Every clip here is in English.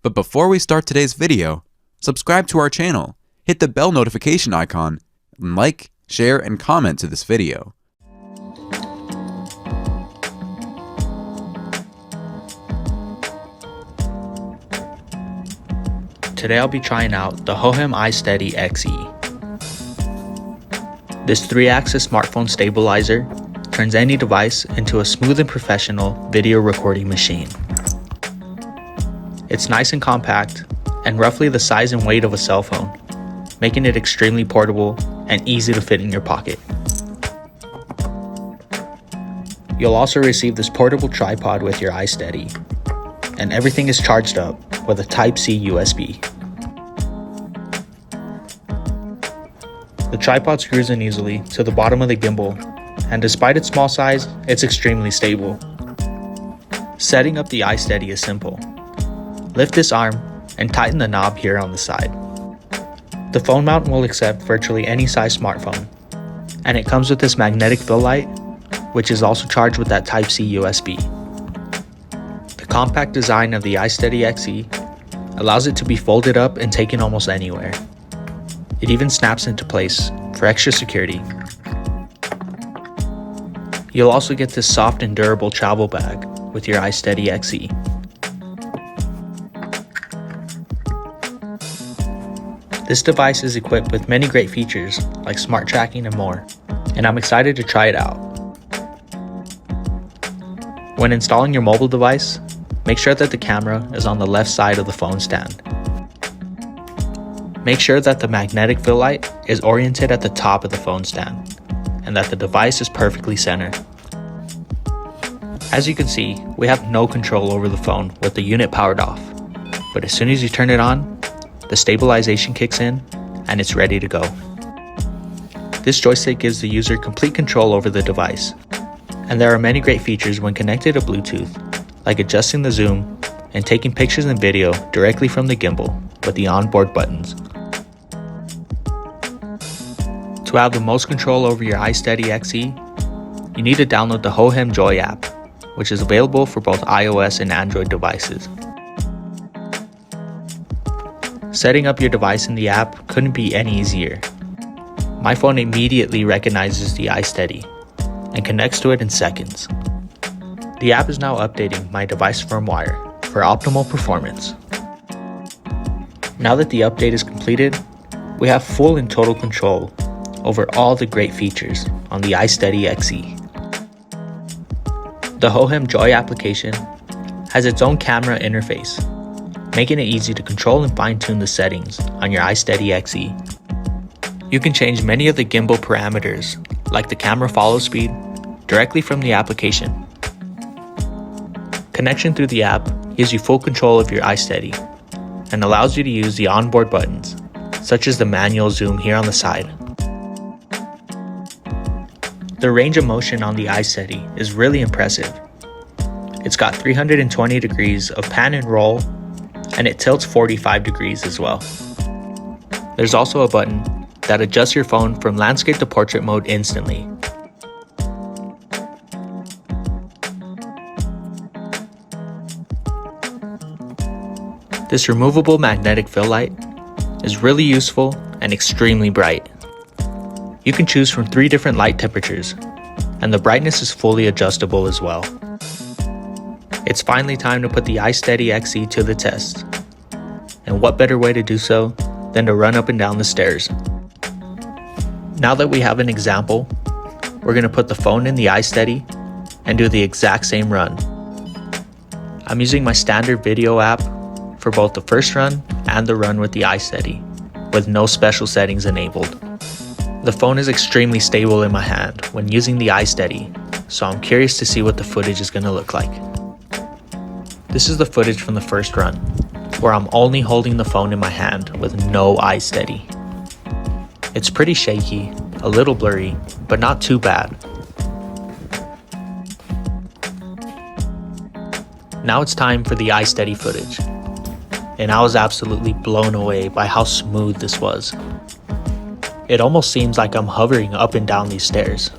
But before we start today's video, subscribe to our channel, hit the bell notification icon, and like, share, and comment to this video. Today I'll be trying out the Hohem iSteady XE. This 3-axis smartphone stabilizer turns any device into a smooth and professional video recording machine. It's nice and compact and roughly the size and weight of a cell phone, making it extremely portable and easy to fit in your pocket. You'll also receive this portable tripod with your iSteady, and everything is charged up with a Type-C USB. The tripod screws in easily to the bottom of the gimbal, and despite its small size, it's extremely stable. Setting up the iSteady is simple. Lift this arm and tighten the knob here on the side. The phone mount will accept virtually any size smartphone, and it comes with this magnetic fill light, which is also charged with that Type-C USB. The compact design of the iSteady XE allows it to be folded up and taken almost anywhere. It even snaps into place for extra security. You'll also get this soft and durable travel bag with your iSteady XE. This device is equipped with many great features like smart tracking and more, and I'm excited to try it out. When installing your mobile device, make sure that the camera is on the left side of the phone stand. Make sure that the magnetic fill light is oriented at the top of the phone stand, and that the device is perfectly centered. As you can see, we have no control over the phone with the unit powered off, but as soon as you turn it on, the stabilization kicks in and it's ready to go. This joystick gives the user complete control over the device, and there are many great features when connected to Bluetooth, like adjusting the zoom and taking pictures and video directly from the gimbal with the onboard buttons. To have the most control over your iSteady XE, you need to download the Hohem Joy app, which is available for both iOS and Android devices. Setting up your device in the app couldn't be any easier. My phone immediately recognizes the iSteady and connects to it in seconds. The app is now updating my device firmware for optimal performance. Now that the update is completed, we have full and total control over all the great features on the iSteady XE. The Hohem Joy application has its own camera interface, making it easy to control and fine-tune the settings on your iSteady XE. You can change many of the gimbal parameters, like the camera follow speed, directly from the application. Connection through the app gives you full control of your iSteady and allows you to use the onboard buttons, such as the manual zoom here on the side. The range of motion on the iSteady is really impressive. It's got 320 degrees of pan and roll, and it tilts 45 degrees as well. There's also a button that adjusts your phone from landscape to portrait mode instantly. This removable magnetic fill light is really useful and extremely bright. You can choose from 3 different light temperatures, and the brightness is fully adjustable as well. It's finally time to put the iSteady XE to the test. And what better way to do so than to run up and down the stairs. Now that we have an example, we're going to put the phone in the iSteady and do the exact same run. I'm using my standard video app for both the first run and the run with the iSteady, with no special settings enabled. The phone is extremely stable in my hand when using the iSteady, so I'm curious to see what the footage is going to look like. This is the footage from the first run, where I'm only holding the phone in my hand with no iSteady. It's pretty shaky, a little blurry, but not too bad. Now it's time for the iSteady footage, and I was absolutely blown away by how smooth this was. It almost seems like I'm hovering up and down these stairs.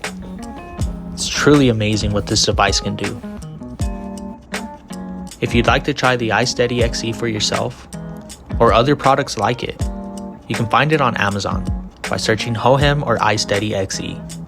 It's truly amazing what this device can do. If you'd like to try the iSteady XE for yourself, or other products like it, you can find it on Amazon by searching Hohem or iSteady XE.